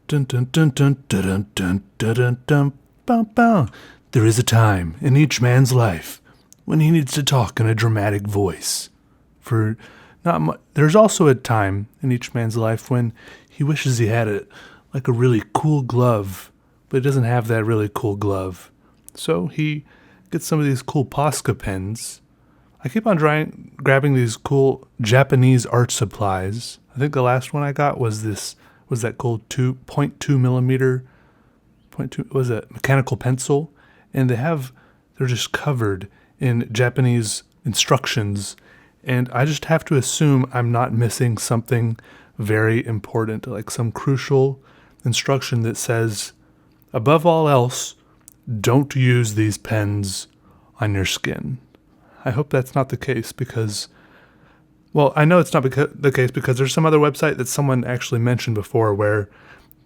Dun, dun, dun, dun, dun, dun, dun, dun, dun, dun, bum, bum. There is a time in each man's life when he needs to talk in a dramatic voice. There's also a time in each man's life when he wishes he had a really cool glove, but he doesn't have that really cool glove. So he gets some of these cool Posca pens. I keep on grabbing these cool Japanese art supplies. I think the last one I got was that cool 2.2 millimeter, mechanical pencil, and they're just covered in Japanese instructions, and I just have to assume I'm not missing something very important, like some crucial instruction that says, above all else, don't use these pens on your skin. I hope that's not the case because, well, I know it's not the case because there's some other website that someone actually mentioned before where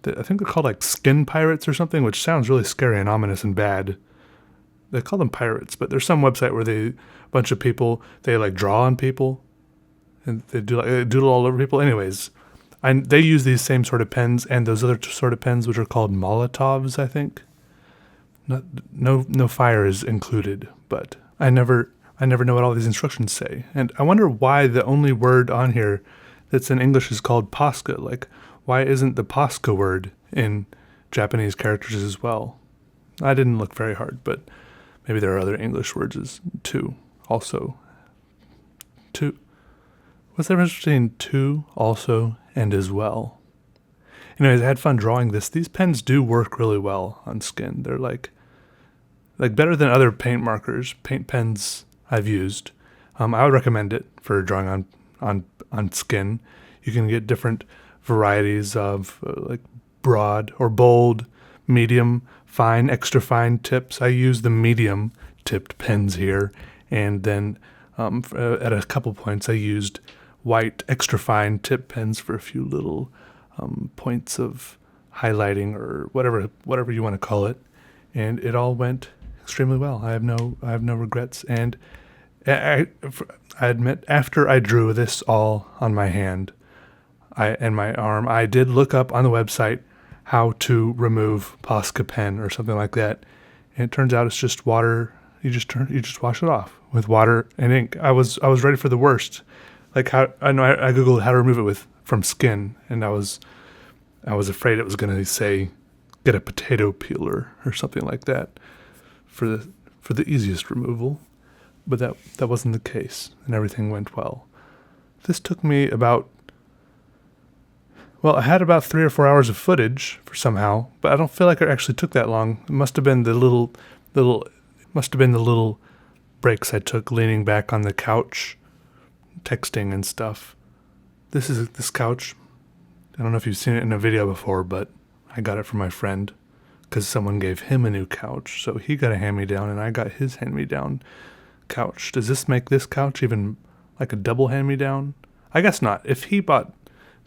I think they're called like skin pirates or something, which sounds really scary and ominous and bad. They call them pirates, but there's some website where a bunch of people, they like draw on people and they doodle all over people. Anyways, they use these same sort of pens and those other sort of pens, which are called Molotovs, I think. No fire is included, but I never know what all these instructions say. And I wonder why the only word on here that's in English is called Posca. Like, why isn't the Posca word in Japanese characters as well? I didn't look very hard, but maybe there are other English words too. Also, to. What's the difference between to, also, and as well? Anyways, I had fun drawing this. These pens do work really well on skin. They're like better than other paint pens I've used. I would recommend it for drawing on skin. You can get different varieties of like broad or bold, medium, fine, extra fine tips. I use the medium tipped pens here, and then at a couple points I used white extra fine tip pens for a few little points of highlighting or whatever you want to call it, and it all went extremely well. I have no regrets, and I admit after I drew this all on my hand and my arm, I did look up on the website how to remove Posca pen or something like that, and it turns out it's just water. You just wash it off with water and ink. I was ready for the worst. Like I googled how to remove it from skin, and I was afraid it was going to say get a potato peeler or something like that for the easiest removal, but that wasn't the case, and everything went well. This took me I had about 3 or 4 hours of footage for somehow, but I don't feel like it actually took that long. It must have been the little breaks I took leaning back on the couch, texting and stuff. This couch. I don't know if you've seen it in a video before, but I got it from my friend because someone gave him a new couch. So he got a hand-me-down and I got his hand-me-down couch. Does this make this couch even like a double hand-me-down? I guess not. If he bought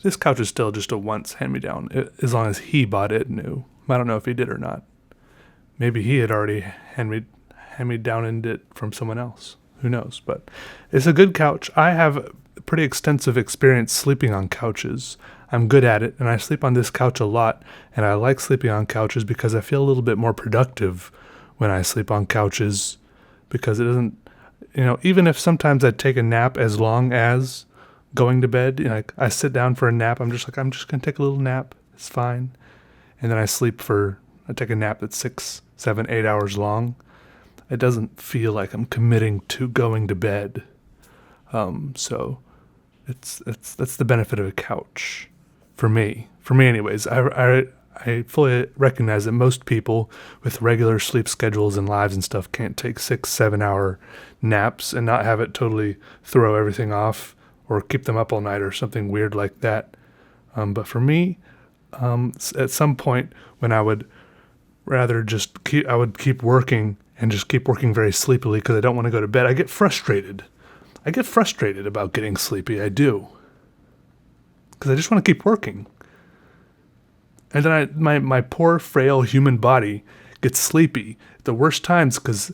this couch is still just a once hand-me-down as long as he bought it new. I don't know if he did or not. Maybe he had already hand-me-downed it from someone else. Who knows? But it's a good couch. I have pretty extensive experience sleeping on couches. I'm good at it, and I sleep on this couch a lot, and I like sleeping on couches because I feel a little bit more productive when I sleep on couches because it doesn't, even if sometimes I take a nap as long as going to bed, I sit down for a nap, I'm just going to take a little nap, it's fine, and then I take a nap that's 6, 7, 8 hours long. It doesn't feel like I'm committing to going to bed. So that's the benefit of a couch for me anyways. I fully recognize that most people with regular sleep schedules and lives and stuff can't take 6, 7 hour naps and not have it totally throw everything off or keep them up all night or something weird like that. But for me, at some point when I would rather I would keep working and just keep working very sleepily because I don't want to go to bed. I get frustrated about getting sleepy. I do. Because I just want to keep working. And then my poor, frail human body gets sleepy at the worst times because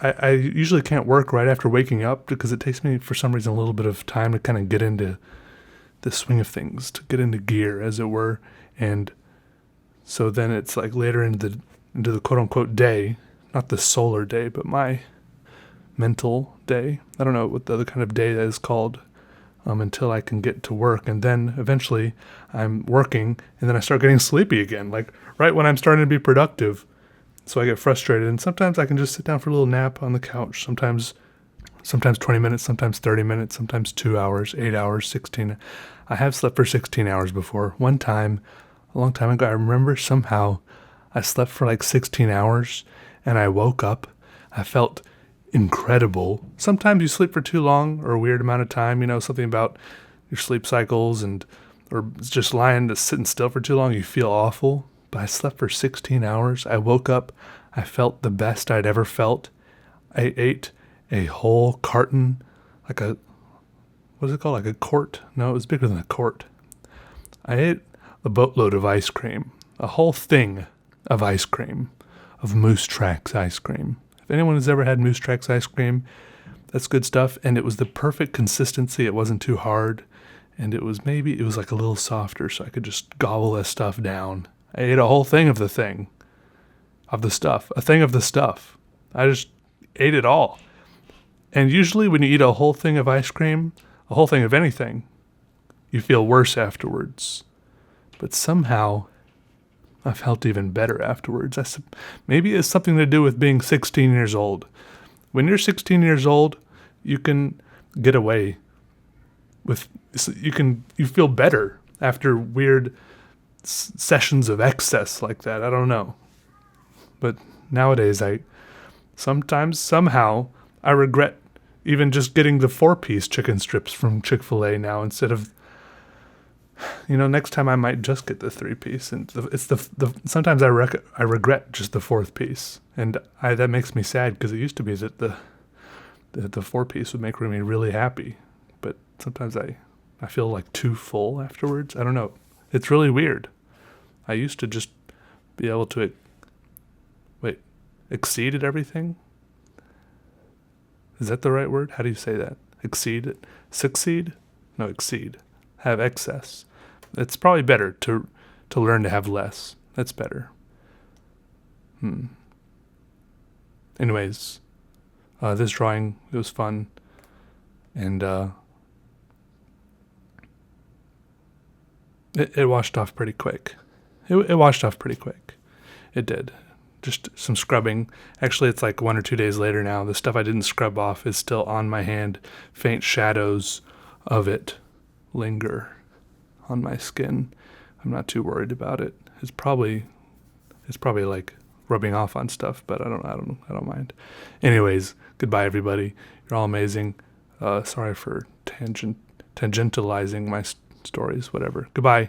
I usually can't work right after waking up because it takes me, for some reason, a little bit of time to kind of get into the swing of things, to get into gear, as it were. And so then it's like later into the quote unquote day, not the solar day, but my mental day. I don't know what the other kind of day that is called, until I can get to work. And then eventually I'm working and then I start getting sleepy again, like right when I'm starting to be productive. So I get frustrated, and sometimes I can just sit down for a little nap on the couch. Sometimes 20 minutes, sometimes 30 minutes, sometimes 2 hours, 8 hours, 16. I have slept for 16 hours before. One time, a long time ago, I remember somehow I slept for like 16 hours and I woke up. I felt incredible. Sometimes you sleep for too long or a weird amount of time, something about your sleep cycles or just sitting still for too long, you feel awful. But I slept for 16 hours. I woke up. I felt the best I'd ever felt. I ate a whole carton, what is it called? Like a quart? No, it was bigger than a quart. I ate a boatload of ice cream, a whole thing of ice cream, of Moose Tracks ice cream. If anyone has ever had Moose Tracks ice cream, that's good stuff. And it was the perfect consistency. It wasn't too hard. And it was like a little softer, so I could just gobble that stuff down. I ate a whole thing of the thing, of the stuff, a thing of the stuff. I just ate it all. And usually when you eat a whole thing of ice cream, a whole thing of anything, you feel worse afterwards. But somehow I felt even better afterwards. Maybe it's something to do with being 16 years old. When you're 16 years old, you can get away with, you feel better after weird sessions of excess like that. I don't know. But nowadays, somehow, I regret even just getting the 4-piece chicken strips from Chick-fil-A now instead of, next time I might just get the 3-piece. And sometimes I regret just the 4th piece. And that makes me sad because it used to be that the 4-piece would make me really happy. But sometimes I feel like too full afterwards. I don't know. It's really weird. I used to just be able to, exceed at everything? Is that the right word? How do you say that? Exceed? Succeed? No, exceed. Have excess. It's probably better to learn to have less. That's better. Anyways, this drawing, it was fun. And it washed off pretty quick. It washed off pretty quick. It did. Just some scrubbing. Actually, it's like 1 or 2 days later now. The stuff I didn't scrub off is still on my hand. Faint shadows of it linger on my skin. I'm not too worried about it. It's probably like rubbing off on stuff, but I don't mind. Anyways, goodbye everybody. You're all amazing. Sorry for tangentializing my stories, whatever. Goodbye.